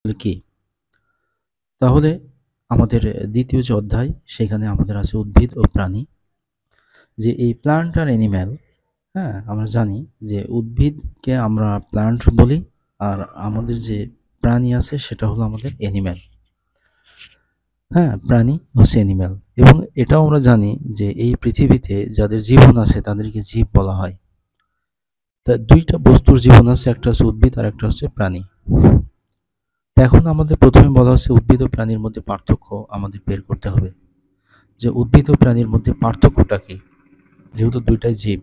কি? তাহলে আমাদের দ্বিতীয় যে অধ্যায় সেখানে আমাদের আছে উদ্ভিদ ও প্রাণী। যে এই প্লান্ট আর অ্যানিম্যাল, হ্যাঁ, আমরা জানি যে উদ্ভিদকে আমরা প্লান্ট বলি, আর আমাদের যে প্রাণী আছে সেটা হলো আমাদের অ্যানিম্যাল। হ্যাঁ, প্রাণী হচ্ছে অ্যানিম্যাল। এবং এটাও আমরা জানি যে এই পৃথিবীতে যাদের জীবন আছে তাদেরকে জীব বলা হয়। তা দুইটা বস্তুর জীবন আছে, একটা হচ্ছে উদ্ভিদ আর একটা হচ্ছে প্রাণী। এখন আমাদের প্রথমে বলা হচ্ছে উদ্ভিদ ও প্রাণীর মধ্যে পার্থক্য আমাদের বের করতে হবে, যে উদ্ভিদ ও প্রাণীর মধ্যে পার্থক্যটা কি, যেহেতু দুইটাই জীব।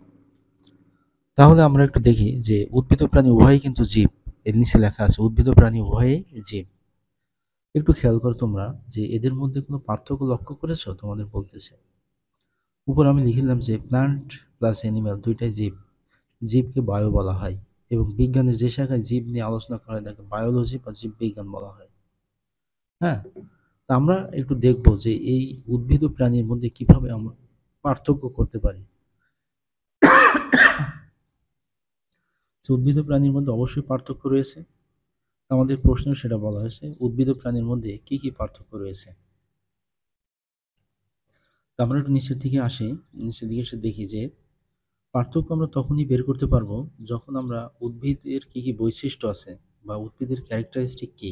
তাহলে আমরা একটু দেখি যে উদ্ভিদ ও প্রাণী উভয়ই কিন্তু জীব। এর নিচে লেখা আছে উদ্ভিদ ও প্রাণী উভয়ই জীব। একটু খেয়াল করো তোমরা যে এদের মধ্যে কোনো পার্থক্য লক্ষ্য করেছো, তোমাদের বলতেছে। উপর আমি লিখলাম যে প্লান্ট প্লাস অ্যানিম্যাল দুইটাই জীব। জীবকে বায়ো বলা হয়, এবং বিজ্ঞানের যে শাখায় জীব নিয়ে আলোচনা করা হয় তাকে বায়োলজি বা জীব বিজ্ঞান বলা হয়। হ্যাঁ, তা আমরা একটু দেখবো যে এই উদ্ভিদ ও প্রাণীর মধ্যে কিভাবে আমরা পার্থক্য করতে পারি। উদ্ভিদ ও প্রাণীর মধ্যে অবশ্যই পার্থক্য রয়েছে। আমাদের প্রশ্নে সেটা বলা হয়েছে উদ্ভিদ ও প্রাণীর মধ্যে কি কি পার্থক্য রয়েছে। তা আমরা একটু নিচের দিকে আসি, নিচের দিকে এসে দেখি যে পার্থক্য আমরা তখনই বের করতে পারবো যখন আমরা উদ্ভিদের কি কি বৈশিষ্ট্য আছে বা উদ্ভিদের ক্যারেক্টারিস্টিক কি,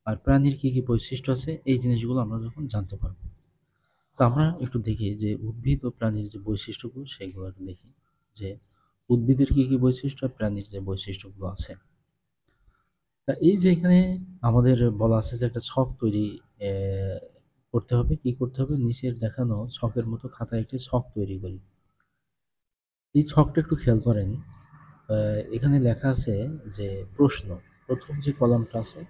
আর প্রাণীর কি কি বৈশিষ্ট্য আছে, এই জিনিসগুলো আমরা যখন জানতে পারবো। তো আমরা একটু দেখি যে উদ্ভিদ ও প্রাণীর যে বৈশিষ্ট্যগুলো সেগুলো একটু দেখি, যে উদ্ভিদের কি কি বৈশিষ্ট্য আর প্রাণীর যে বৈশিষ্ট্যগুলো আছে। তা এই যে এখানে আমাদের বলা আছে যে একটা ছক তৈরি করতে হবে। কি করতে হবে? নিচের দেখানো ছকের মতো খাতায় একটি ছক তৈরি করি। এই ছকটা একটু খেয়াল করেন। এখানে লেখা আছে যে প্রশ্ন। প্রথম যে কলামটা আছে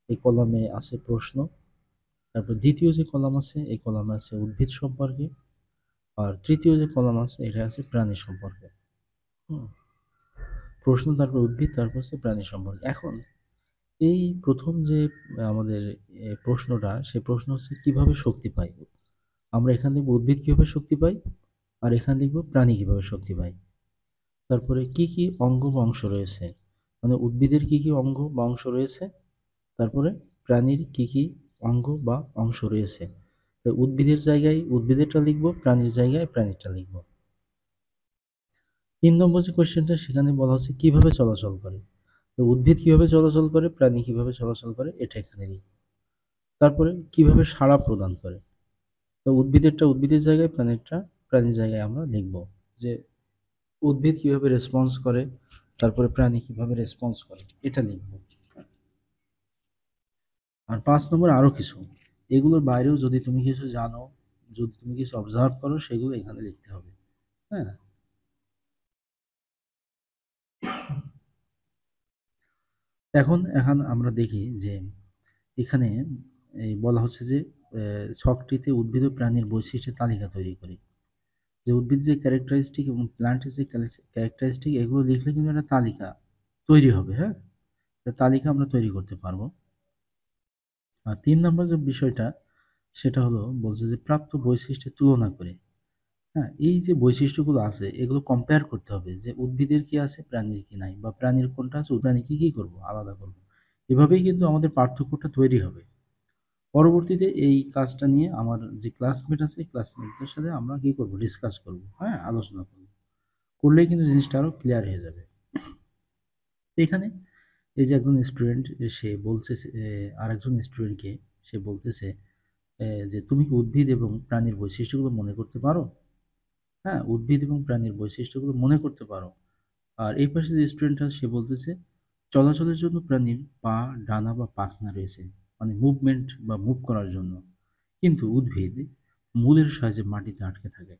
এই কলামে আছে প্রশ্ন। তারপর দ্বিতীয় যে কলাম আছে এই কলামে আছে উদ্ভিদ সম্পর্কে, আর তৃতীয় যে কলাম আছে এটা আছে প্রাণী সম্পর্কে। হুম, প্রশ্ন, তারপর উদ্ভিদ, তারপর হচ্ছে প্রাণী সম্পর্কে। এখন এই প্রথম যে আমাদের প্রশ্নটা, সেই প্রশ্ন হচ্ছে কিভাবে শক্তি পাই। আমরা এখানে লিখব উদ্ভিদ কিভাবে শক্তি পায়, আর এখানে লিখব প্রাণী কিভাবে শক্তি পায়। তারপরে কি কি অঙ্গ বা অংশ রয়েছে, মানে উদ্ভিদের কি কি অঙ্গ বা অংশ রয়েছে, তারপরে প্রাণীর কি কি অঙ্গ বা অংশ রয়েছে। তো উদ্ভিদের জায়গায় উদ্ভিদেরটা লিখব, প্রাণীর জায়গায় প্রাণীরটা লিখব। 3 নম্বর যে কোয়েশ্চেনটা সেখানে বলা হচ্ছে কিভাবে চলাচল করে। তো উদ্ভিদ কিভাবে চলাচল করে, প্রাণী কিভাবে চলাচল করে, এটা এখানে লিখব। তারপরে কিভাবে সাড়া প্রদান করে। তো উদ্ভিদেরটা উদ্ভিদের জায়গায়, প্রাণীরটা প্রাণীর জায়গায় আমরা লিখব, যে উদ্ভিদ কিভাবে রেসপন্স করে, তারপরে প্রাণী কিভাবে রেসপন্স করে, এটা লিখব। আর 5 নম্বর আরো কিছু, এগুলোর বাইরেও যদি তুমি কিছু জানো, যদি তুমি কিছু অবজার্ভ করো, সেগুলো এখানে লিখতে হবে। হ্যাঁ, এখন এখন আমরা দেখি যে এখানে এই বলা হচ্ছে যে ছকটিতে উদ্ভিদ ও প্রাণীর বৈশিষ্ট্যের তালিকা তৈরি করি। যে উদ্ভিদ যে ক্যারেক্টারিস্টিক এবং প্ল্যান্টের যে ক্যারেক্টারিস্টিক, এগুলো লিখলে কিন্তু একটা তালিকা তৈরি হবে। হ্যাঁ, একটা তালিকা আমরা তৈরি করতে পারবো। আর 3 নম্বর যে বিষয়টা সেটা হলো বলছে যে প্রাপ্ত বৈশিষ্ট্যের তুলনা করে। হ্যাঁ, এই যে বৈশিষ্ট্যগুলো আছে এগুলো কম্পেয়ার করতে হবে, যে উদ্ভিদের কি আছে প্রাণীর কি নাই, বা প্রাণীর কোনটা আছে প্রাণী কি কি করবো, আলাদা করবো। এভাবেই কিন্তু আমাদের পার্থক্যটা তৈরি হবে। পরবর্তীতে এই কাজটা নিয়ে আমার যে ক্লাসমেট আছে ক্লাসমেটদের সাথে আমরা কি করব, ডিসকাস করব। হ্যাঁ, আলোচনা করব। করলেই কিন্তু জিনিসটা আরো ক্লিয়ার হয়ে যাবে। এখানে এই যে একজন স্টুডেন্ট, সে বলছে আরেকজন স্টুডেন্টকে, সে বলতেছে যে তুমি কি উদ্ভিদ এবং প্রাণীর বৈশিষ্ট্যগুলো মনে করতে পারো। হ্যাঁ, উদ্ভিদ এবং প্রাণীর বৈশিষ্ট্যগুলো মনে করতে পারো। আর এই পাশে যে স্টুডেন্টটা সে বলতেছে চলাচলের জন্য প্রাণীর পা, ডানা বা পাখনা রয়েছে, মানে মুভমেন্ট বা মুভ করার জন্য। কিন্তু উদ্ভিদ মূলের সাহায্যে মাটিতে আটকে থাকে।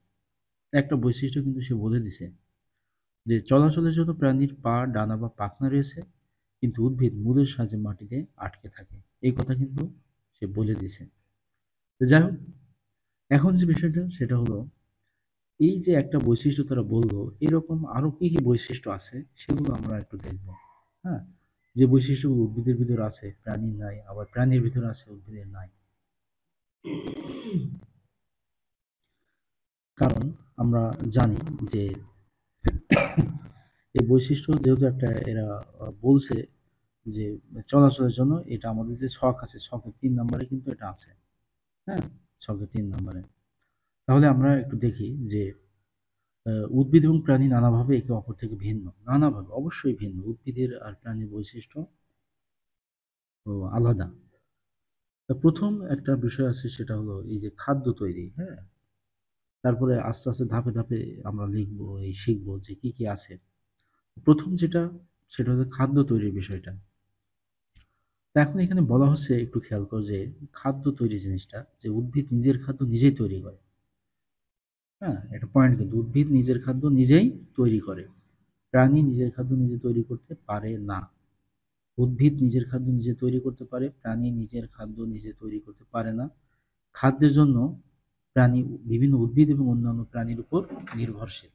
একটা বৈশিষ্ট্য কিন্তু সে বলে দিছে, যে চলাচলের জন্য প্রাণীর পা, ডানা বা পাখনা রয়েছে, কিন্তু উদ্ভিদ মূলের সাহায্যে মাটিতে আটকে থাকে। এই কথা কিন্তু সে বলে দিছে। তো যাই হোক, এখন যে বিষয়টা সেটা হলো এই যে একটা বৈশিষ্ট্য তারা বললো, এরকম আরো কি কি বৈশিষ্ট্য আছে সেগুলো আমরা একটু দেখবো। হ্যাঁ, যে বৈশিষ্ট্যগুলো উদ্ভিদের ভিতর আছে প্রাণীর নাই, আবার প্রাণীর ভিতর আছে উদ্ভিদের নাই। কারণ আমরা জানি যে এই বৈশিষ্ট্য যেহেতু একটা এরা বলছে যে চলাচলের জন্য এটা আমাদের যে ছক আছে, ছকের 3 নম্বরে কিন্তু এটা আছে। হ্যাঁ, ছকের 3 নম্বরে। তাহলে আমরা একটু দেখি যে উদ্ভিদ এবং প্রাণী নানাভাবে একে অপর থেকে ভিন্ন। নানাভাবে, অবশ্যই ভিন্ন। উদ্ভিদের আর প্রাণীর বৈশিষ্ট্য আলাদা। তা ১ম একটা বিষয় আছে, সেটা হলো এই যে খাদ্য তৈরি, হ্যাঁ? তারপরে আস্তে, আস্তে ধাপে, ধাপে আমরা লিখবো, শিখবো যে কি, কি আছে। ১ম যেটা, সেটা হচ্ছে খাদ্য তৈরির বিষয়টা। তা এখন এখানে বলা হচ্ছে, একটু খেয়াল করো যে খাদ্য তৈরি জিনিসটা, যে উদ্ভিদ নিজের খাদ্য নিজেই তৈরি করে। হ্যাঁ? একটা পয়েন্ট কিন্তু, উদ্ভিদ নিজের খাদ্য নিজেই তৈরি করে। প্রাণী নিজের খাদ্য নিজে তৈরি করতে পারে না। উদ্ভিদ নিজের খাদ্য নিজে তৈরি করতে পারে, প্রাণী নিজের খাদ্য নিজে তৈরি করতে পারে না। খাদ্যের জন্য প্রাণী বিভিন্ন উদ্ভিদ এবং অন্যান্য প্রাণীর উপর নির্ভরশীল।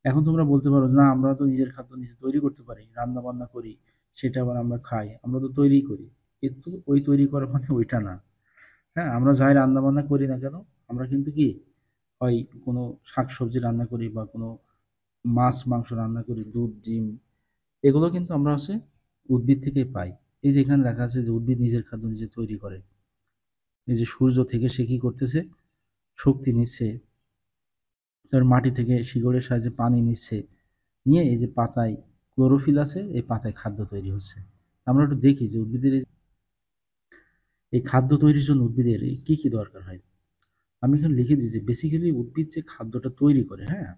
এখন তোমরা বলতে পারো, না আমরা তো নিজের খাদ্য নিজে তৈরি করতে পারি, রান্না বান্না করি, সেটা আবার আমরা খাই, আমরা তো তৈরি করি। কিন্তু ওই তৈরি করা মানে ওইটা না। হ্যাঁ, আমরা যাই রান্না বান্না করি না কেন, আমরা কিন্তু কি হয় কোনো শাকসবজি রান্না করি, বা কোনো মাছ মাংস রান্না করি, দুধ ডিম, এগুলো কিন্তু আমরা হচ্ছে উদ্ভিদ থেকে পাই। এই যে এখানে লেখা আছে যে উদ্ভিদ নিজের খাদ্য নিজে তৈরি করে। এই যে সূর্য থেকে সে কি করতেছে, শক্তি নিচ্ছে, তার মাটি থেকে শিকড়ের সাহায্যে পানি নিচ্ছে, নিয়ে এই যে পাতায় ক্লোরোফিল আছে, এই পাতায় খাদ্য তৈরি হচ্ছে। আমরা একটু দেখি যে উদ্ভিদের এই খাদ্য তৈরির জন্য উদ্ভিদের কি কি দরকার হয়। আমি এখানে লিখে দিই যে বেসিক্যালি উদ্ভিদ যে খাদ্যটা তৈরি করে, হ্যাঁ,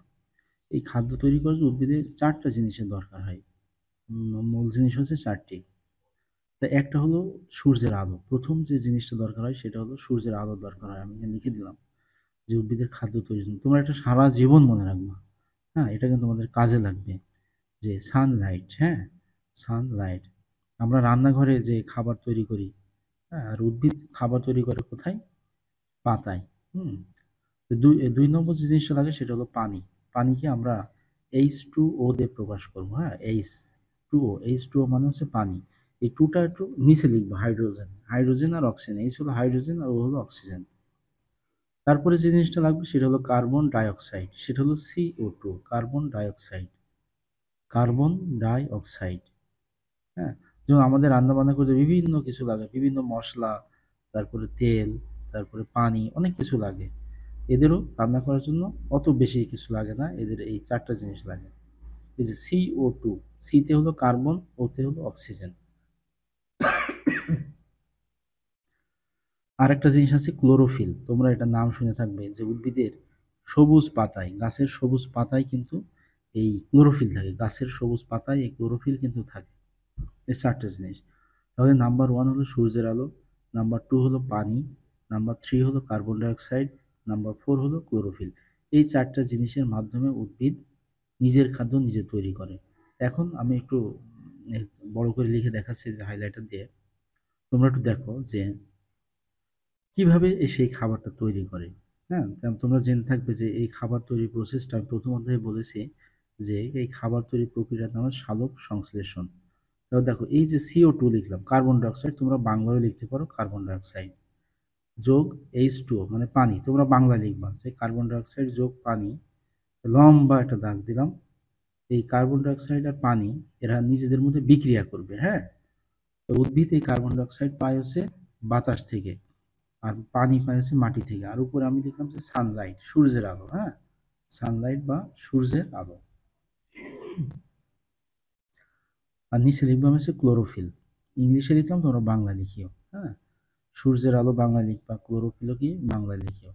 এই খাদ্য তৈরি করার জন্য উদ্ভিদের 4টা জিনিসের দরকার হয়। মূল জিনিস হচ্ছে 4টি। তা একটা হলো সূর্যের আলো। ১ম যে জিনিসটা দরকার হয় সেটা হলো সূর্যের আলোর দরকার হয়। আমি এখানে লিখে দিলাম যে উদ্ভিদের খাদ্য তৈরির জন্য। তোমরা এটা সারা জীবন মনে রাখবা। হ্যাঁ? এটা কিন্তু তোমাদের কাজে লাগবে। যে সানলাইট, হ্যাঁ? সানলাইট। আমরা রান্নাঘরে যে খাবার তৈরি করি, হ্যাঁ? আর উদ্ভিদ খাবার তৈরি করে কোথায়? পাতায়। হুম? তো ২ নম্বর যে জিনিসটা লাগে সেটা হলো পানি। পানিকে আমরা H2O দিয়ে প্রকাশ করব, হ্যাঁ? H2O, H2O মানে হচ্ছে পানি। এই 2 টা একটু নিচে লিখবা, হাইড্রোজেন। হাইড্রোজেন আর অক্সিজেন। H হলো হাইড্রোজেন আর O হলো অক্সিজেন। তারপরে যে জিনিসটা লাগবে সেটা হলো কার্বন ডাই অক্সাইড। সেটা হলো CO2, carbon die oxide. Carbon die oxide. হ্যাঁ? যেমন আমাদের রান্না-বান্না করতে বিভিন্ন কিছু লাগে। বিভিন্ন মসলা, তারপরে তেল, তারপরে পানি, অনেক কিছু লাগে। এদেরও রান্না করার জন্য অত বেশি কিছু লাগে না। এদের এই 4 টা জিনিস লাগে। এই যে CO2, সি তে হলো কার্বন, ও তে হলো অক্সিজেন। আরেকটা জিনিস আছে ক্লোরোফিল। তোমরা এটার নাম শুনে থাকবে যে উদ্ভিদের সবুজ পাতায়, গাছের সবুজ পাতায় কিন্তু এই ক্লোরোফিল থাকে। গাছের সবুজ পাতায় এই ক্লোরোফিল কিন্তু থাকে। এই 4 টা জিনিস। তাহলে নাম্বার 1 হলো সূর্যের আলো, নাম্বার 2 হলো পানি, নাম্বার 3 হলো কার্বন ডাই অক্সাইড, নাম্বার 4 হলো ক্লোরোফিল। এই 4 টা জিনিসের মাধ্যমে উদ্ভিদ নিজের খাদ্য নিজে তৈরি করে। এখন আমি একটু বড় করে লিখে দেখাচ্ছি যে হাইলাইটার দিয়ে। তোমরা একটু দেখো যে কিভাবে সেই খাবারটা তৈরি করে। হ্যাঁ? তোমরা জেনে থাকবে যে এই খাবার তৈরির প্রসেসটা আমি ১ম অধ্যায়ে বলেছি যে এই খাবার তৈরির প্রক্রিয়ার নাম হচ্ছে সালোক সংশ্লেষণ। তাহলে দেখো এই যে CO2 লিখলাম, কার্বন ডাই অক্সাইড, তোমরা বাংলায়ও লিখতে পারো কার্বন ডাই অক্সাইড, যোগ H2O মানে পানি, তোমরা বাংলায় লিখবা যে কার্বন ডাই অক্সাইড যোগ পানি, লম্বা একটা দাগ দিলাম। এই কার্বন ডাই অক্সাইড আর পানি এরা নিজেদের মধ্যে বিক্রিয়া করবে, হ্যাঁ? তো উদ্ভিদ এই কার্বন ডাই অক্সাইড পায় হচ্ছে বাতাস থেকে, আর পানি পায় হচ্ছে মাটি থেকে, আর উপরে আমি লিখলাম যে সানলাইট, সূর্যের আলো, হ্যাঁ? সানলাইট বা সূর্যের আলো। আর নিচে লিখলাম হচ্ছে ক্লোরোফিল। ইংলিশে লিখলাম, তোমরা বাংলা লিখিও, হ্যাঁ? সূর্যের আলো বাংলা লিখবা, ক্লোরোফিলও কি বাংলা লিখিও।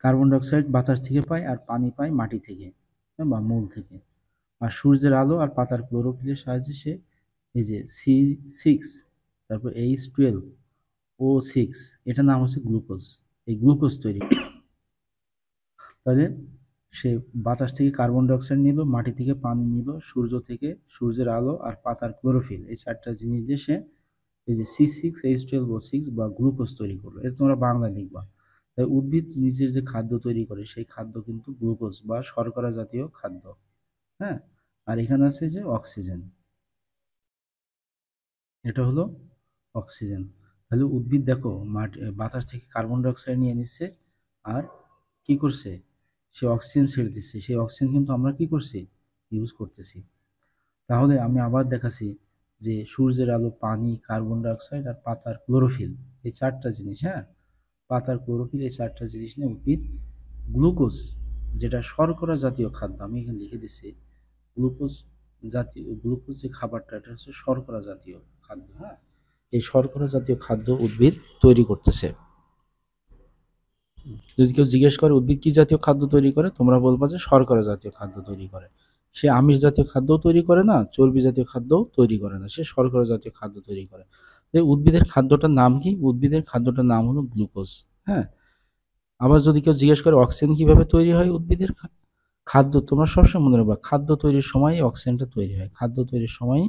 কার্বন ডাই অক্সাইড বাতাস থেকে পায়, আর পানি পায় মাটি থেকে, হ্যাঁ, বা মূল থেকে। আর সূর্যের আলো আর পাতার ক্লোরোফিলের সাহায্যে সে এই যে C6, তারপর H12O6, এটার নাম হচ্ছে গ্লুকোজ। এই গ্লুকোজ তৈরি। তাহলে সে বাতাস থেকে কার্বন ডাই অক্সাইড নিল, মাটি থেকে পানি নিল, সূর্য থেকে সূর্যের আলো আর পাতার ক্লোরোফিল, এই 4 টা জিনিস দিয়ে সে এই যে C6H12O6 বা গ্লুকোজ তৈরি করলো। এটা তোমরা বাংলা লিখবা। তাই উদ্ভিদ নিজের যে খাদ্য তৈরি করে সেই খাদ্য কিন্তু গ্লুকোজ বা শর্করা জাতীয় খাদ্য, হ্যাঁ? আর এখানে আছে যে অক্সিজেন, এটা হলো অক্সিজেন। তাহলে উদ্ভিদ দেখো বাতাস থেকে কার্বন ডাই অক্সাইড নিয়ে নিচ্ছে, আর কি করছে, সে অক্সিজেন ছেড়ে দিচ্ছে। সেই অক্সিজেন কিন্তু আমরা কি করছি, ইউজ করতেছি। তাহলে আমি আবার দেখাচ্ছি যে সূর্যের আলো, পানি, কার্বন ডাইঅক্সাইড আর পাতার ক্লোরোফিল, এই 4টা জিনিস, হ্যাঁ? পাতার ক্লোরোফিল, এই 4টা জিনিস নিয়ে উদ্ভিদ গ্লুকোজ, যেটা শর্করা জাতীয় খাদ্য, আমি এখানে লিখে দিচ্ছি গ্লুকোজ গ্লুকোজ যে খাবারটা, এটা হচ্ছে শর্করা জাতীয় খাদ্য, হ্যাঁ? এই শর্করা জাতীয় খাদ্য উদ্ভিদ তৈরি করতেছে। যদি কেউ জিজ্ঞেস করে উদ্ভিদ কি জাতীয় খাদ্য তৈরি করে, তোমরা বলবা যে শর্করা জাতীয় খাদ্য তৈরি করে। সে আমিষ জাতীয় খাদ্যও তৈরি করে না, চর্বি জাতীয় খাদ্যও তৈরি করে না, সে শর্করা জাতীয় খাদ্য তৈরি করে। উদ্ভিদের খাদ্যটার নাম কি? উদ্ভিদের খাদ্যটার নাম হলো গ্লুকোজ, হ্যাঁ? আবার যদি কেউ জিজ্ঞেস করে অক্সিজেন কিভাবে তৈরি হয় উদ্ভিদের খাদ্য, তোমরা সবসময় মনে রাখবা খাদ্য তৈরির সময় অক্সিজেনটা তৈরি হয়, খাদ্য তৈরির সময়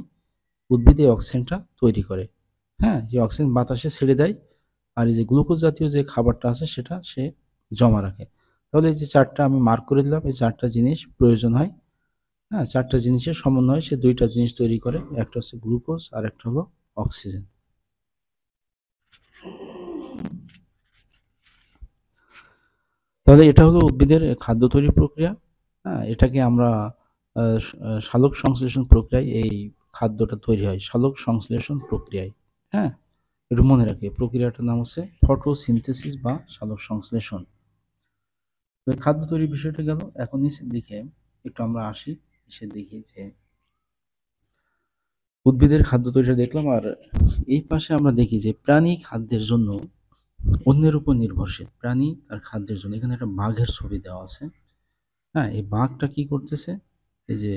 উদ্ভিদ এই অক্সিজেনটা তৈরি করে, হ্যাঁ? যে অক্সিজেন বাতাসে ছেড়ে দেয়, আর এই যে গ্লুকোজ জাতীয় যে খাবারটা আছে সেটা সে জমা রাখে। তাহলে এই যে 4টা আমি মার্ক করে দিলাম, এই 4টা জিনিস প্রয়োজন হয়, হ্যাঁ? 4টা জিনিসের সমন্বয়ে সে 2টা জিনিস তৈরি করে, একটা হচ্ছে গ্লুকোজ আর একটা হলো অক্সিজেন। তাহলে এটা হলো উদ্ভিদের খাদ্য তৈরির প্রক্রিয়া, হ্যাঁ? এটাকে আমরা সালোক সংশ্লেষণ প্রক্রিয়ায় এই খাদ্যটা তৈরি হয়, সালোক সংশ্লেষণ প্রক্রিয়ায়, হ্যাঁ? একটু মনে রাখি প্রক্রিয়াটার নাম হচ্ছে ফটোসিনথেসিস বা সালোক সংশ্লেষণ। খাদ্য তৈরির বিষয়টা গেল। এখন নিচের দিকে একটু আমরা আসি, এসে দেখি যে উদ্ভিদের খাদ্য তৈরিটা দেখলাম, আর এই পাশে আমরা দেখি যে প্রাণী খাদ্যের জন্য অন্যের উপর নির্ভরশীল। প্রাণী তার খাদ্যের জন্য, এখানে একটা বাঘের ছবি দেওয়া আছে, হ্যাঁ? এই বাঘটা কি করতেছে? এই যে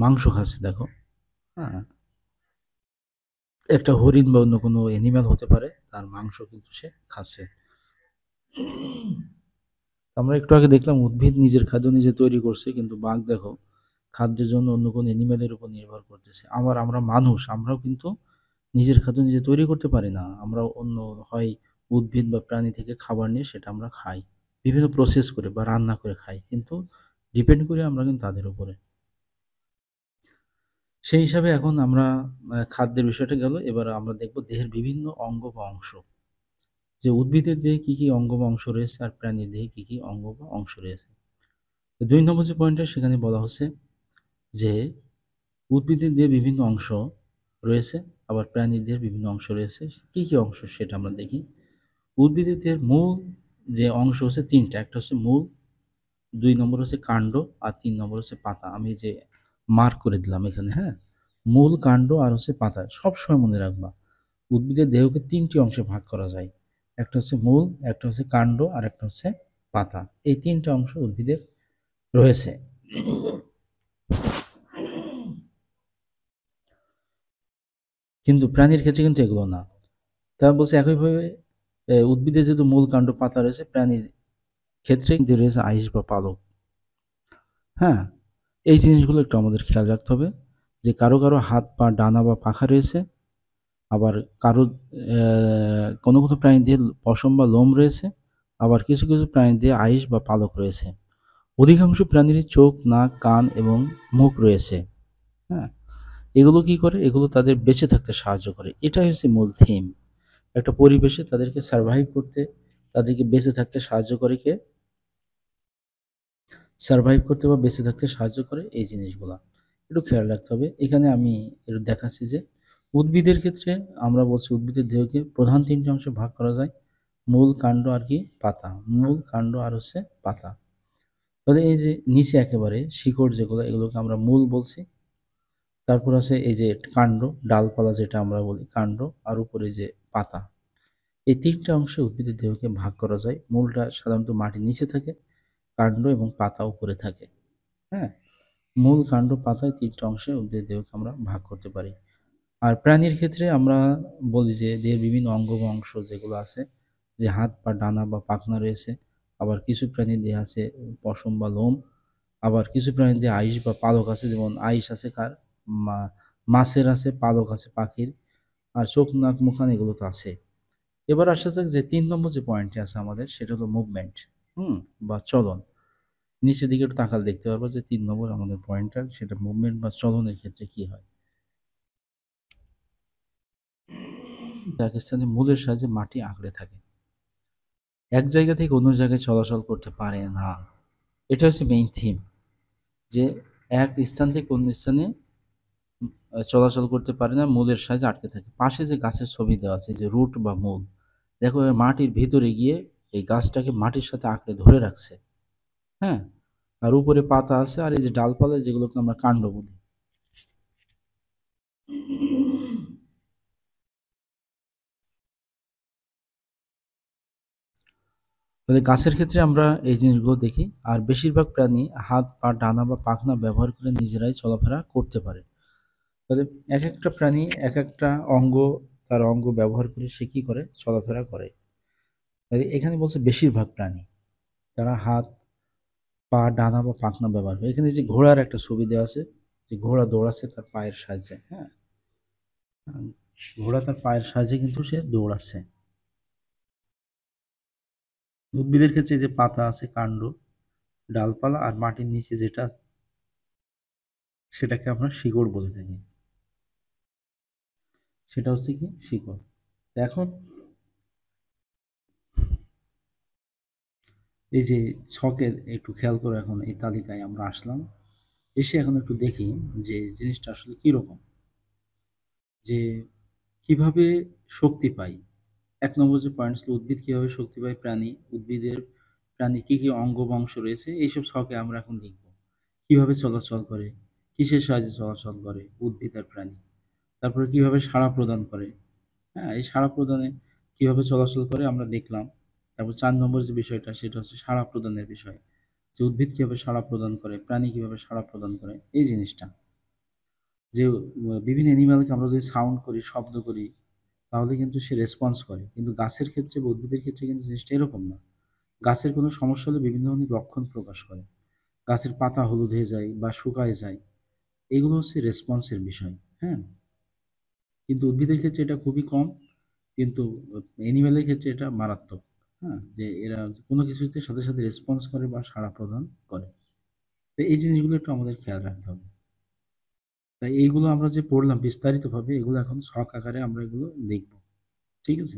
মাংস খাচ্ছে, দেখো, হ্যাঁ? একটা হরিণ বা অন্য কোনো অ্যানিম্যাল হতে পারে, তার মাংস কিন্তু সে খাচ্ছে। আমরা একটু আগে দেখলাম উদ্ভিদ নিজের খাদ্য নিজে তৈরি করছে, কিন্তু বাঘ দেখো খাদ্যের জন্য অন্য কোনো অ্যানিম্যালের উপর নির্ভর করতেছে। আবার আমরা মানুষ, আমরাও কিন্তু নিজের খাদ্য নিজে তৈরি করতে পারি না, আমরা অন্য হয় উদ্ভিদ বা প্রাণী থেকে খাবার নিয়ে সেটা আমরা খাই, বিভিন্ন প্রসেস করে বা রান্না করে খাই, কিন্তু ডিপেন্ড করি আমরা কিন্তু তাদের উপরে। সেই হিসাবে এখন আমরা খাদ্যের বিষয়টা গেল, এবার আমরা দেখব দেহের বিভিন্ন অঙ্গ বা অংশ, যে উদ্ভিদের দেহে কি কি অঙ্গ বা অংশ রয়েছে আর প্রাণীর দেহে কি কি অঙ্গ বা অংশ রয়েছে। 2 নম্বর যে পয়েন্টটা সেখানে বলা হচ্ছে যে উদ্ভিদের দেহে বিভিন্ন অংশ রয়েছে, আবার প্রাণীর দেহের বিভিন্ন অংশ রয়েছে। কি কি অংশ সেটা আমরা দেখি। উদ্ভিদের দেহের মূল যে অংশ হচ্ছে 3টা, একটা হচ্ছে মূল, 2 নম্বর হচ্ছে কাণ্ড, আর 3 নম্বর হচ্ছে পাতা। আমি যে মার্ক করে দিলাম এখানে, হ্যাঁ? মূল, কাণ্ড আর হচ্ছে পাতা, সবসময় মনে রাখবা উদ্ভিদের দেহকে 3টি অংশে ভাগ করা যায়, একটা হচ্ছে মূল, একটা হচ্ছে কাণ্ড আর একটা হচ্ছে পাতা। এই 3টা অংশ উদ্ভিদের রয়েছে। কিন্তু প্রাণীর ক্ষেত্রে কিন্তু এগুলো না। তারা বলছে একইভাবে উদ্ভিদের যেহেতু মূল, কাণ্ড, পাতা রয়েছে, প্রাণীর ক্ষেত্রে কিন্তু রয়েছে আইস বা পালক, হ্যাঁ? এই জিনিসগুলো একটু আমাদের খেয়াল রাখতে হবে যে কারো কারো হাত পা, ডানা বা পাখা রয়েছে, আবার কারো কোনো কোনো প্রাণীর দেহে পশম বা লোম রয়েছে, আবার কিছু কিছু প্রাণীর দেহে আইস বা পালক রয়েছে। অধিকাংশ প্রাণীরই চোখ, নাক, কান এবং মুখ রয়েছে, হ্যাঁ? এগুলো কি করে? এগুলো তাদের বেঁচে থাকতে সাহায্য করে। এটাই হচ্ছে মূল থিম। একটা পরিবেশে তাদেরকে সার্ভাইভ করতে, তাদেরকে বেঁচে থাকতে সাহায্য করে কে? সার্ভাইভ করতে বা বেঁচে থাকতে সাহায্য করে এই জিনিসগুলা। একটু খেয়াল রাখতে হবে। এখানে আমি একটু দেখাচ্ছি যে উদ্ভিদের ক্ষেত্রে আমরা বলছি উদ্ভিদের দেহকে প্রধান 3টে অংশে ভাগ করা যায়। মূল, কাণ্ড আর কি? পাতা। মূল, কাণ্ড আর হচ্ছে পাতা। তাহলে এই যে নিচে একেবারে শিকড় যেগুলো, এগুলোকে আমরা মূল বলছি। তারপর আছে এই যে কাণ্ড, ডালপালা যেটা আমরা বলি কাণ্ড, আর উপরে যে পাতা। এই 3টা অংশে উদ্ভিদের দেহকে ভাগ করা যায়। মূলটা সাধারণত মাটির নিচে থাকে, কাণ্ড এবং পাতা উপরে থাকে, হ্যাঁ? মূল, কাণ্ড, পাতায় 3টা অংশে উদ্ভিদের দেহকে আমরা ভাগ করতে পারি। আর প্রাণীর ক্ষেত্রে আমরা বলি যে দেহের বিভিন্ন অঙ্গ বা অংশ যেগুলো আছে, যে হাত পা, ডানা বা পাখনা রয়েছে, আবার কিছু প্রাণীর দেহে আছে পশম বা লোম, আবার কিছু প্রাণীর দেহে আইস বা পালক আছে, যেমন আইস আছে কার? মাছের আছে, পালক আছে পাখির, আর চোখ, নাক, মুখ, কান এগুলো তো আছে। এবার আসা যাক যে 3 নম্বর যে পয়েন্টটি আছে আমাদের, সেটা হলো মুভমেন্ট, বা চলন। নিচের দিকে একটু তাকালে দেখতে পারবো যে 3 নম্বর আমাদের পয়েন্টটা, সেটা মুভমেন্ট বা চলনের ক্ষেত্রে কি হয়। পাকিস্তানে মূলের সাহায্যে মাটি আঁকড়ে থাকে, এক জায়গা থেকে অন্য জায়গায় চলাচল করতে পারে না। এটা হচ্ছে মেইন থিম, যে এক স্থান থেকে অন্য স্থানে চলাচল করতে পারে না, মূলের সাহায্যে আটকে থাকে। পাশে যে গাছের ছবি দেওয়া আছে, যে রুট বা মূল, দেখো এ মাটির ভিতরে গিয়ে এই গাছটাকে মাটির সাথে আঁকড়ে ধরে রাখছে। হ্যাঁ, আর উপরে পাতা আছে, আর এই যে ডালপালা যেগুলোকে আমরা কাণ্ড বলি। তাহলে গাছের ক্ষেত্রে আমরা এই জিনিসগুলো দেখি। আর বেশিরভাগ প্রাণী হাত পা ডানা বা পাখনা ব্যবহার করে নিজেরাই চলাফেরা করতে পারে। তাহলে এক একটা প্রাণী এক একটা অঙ্গ, তার অঙ্গ ব্যবহার করে সে কি করে, চলাফেরা করে। তাহলে এখানে বলছে বেশিরভাগ প্রাণী তারা হাত পা ডানা বা পাখনা ব্যবহার করে। এখানে যে ঘোড়ার একটা ছবি দেওয়া আছে, যে ঘোড়া দৌড়াচ্ছে তার পায়ের সাহায্যে। হ্যাঁ, ঘোড়া তার পায়ের সাহায্যে কিন্তু সে দৌড়াচ্ছে। উদ্ভিদের ক্ষেত্রে যে পাতা আছে, কাণ্ড, ডালপালা আর মাটির নিচে যেটা, সেটাকে আমরা শিকড় বলে থাকি। সেটা হচ্ছে কি শিকড়। এখন এই যে ছকের একটু খেয়াল করে, এখন এই তালিকায় আমরা আসলাম, এসে এখন একটু দেখি যে জিনিসটা আসলে কিরকম, যে কিভাবে শক্তি পাই। এক নম্বর যে পয়েন্ট ছিল, উদ্ভিদ কিভাবে শক্তি পায়, প্রাণীর কি কি অঙ্গ বংশ রয়েছে, এইসব ছকে আমরা এখন লিখব। কিভাবে চলাচল করে, কিসের সাহায্যে চলাচল করে উদ্ভিদ আর প্রাণী, তারপরে কিভাবে সাড়া প্রদান করে। হ্যাঁ, এই সাড়া প্রদানে কিভাবে চলাচল করে আমরা দেখলাম। তারপর ৪ নম্বর যে বিষয়টা, সেটা হচ্ছে সাড়া প্রদানের বিষয়। যে উদ্ভিদ কিভাবে সাড়া প্রদান করে, প্রাণী কিভাবে সাড়া প্রদান করে, এই জিনিসটা। যে বিভিন্ন অ্যানিমালকে আমরা যদি সাউন্ড করি, শব্দ করি, তাহলে কিন্তু সে রেসপন্স করে। কিন্তু গাছের ক্ষেত্রে বা উদ্ভিদের ক্ষেত্রে কিন্তু জিনিসটা এরকম না। গাছের কোনো সমস্যা হলে বিভিন্ন ধরনের লক্ষণ প্রকাশ করে। গাছের পাতা হলুদ হয়ে যায় বা শুকায় যায়। এগুলো হচ্ছে রেসপন্সের বিষয়। হ্যাঁ? কিন্তু উদ্ভিদের ক্ষেত্রে এটা খুবই কম। কিন্তু অ্যানিমেলের ক্ষেত্রে এটা মারাত্মক। হ্যাঁ? যে এরা কোনো কিছুতে সাথে, সাথে রেসপন্স করে বা সাড়া প্রদান করে। তো এই জিনিসগুলো একটু আমাদের খেয়াল রাখতে হবে। তাই এইগুলো আমরা যে পড়লাম বিস্তারিতভাবে, এগুলো এখন ছক আকারে আমরা এগুলো দেখব। ঠিক আছে?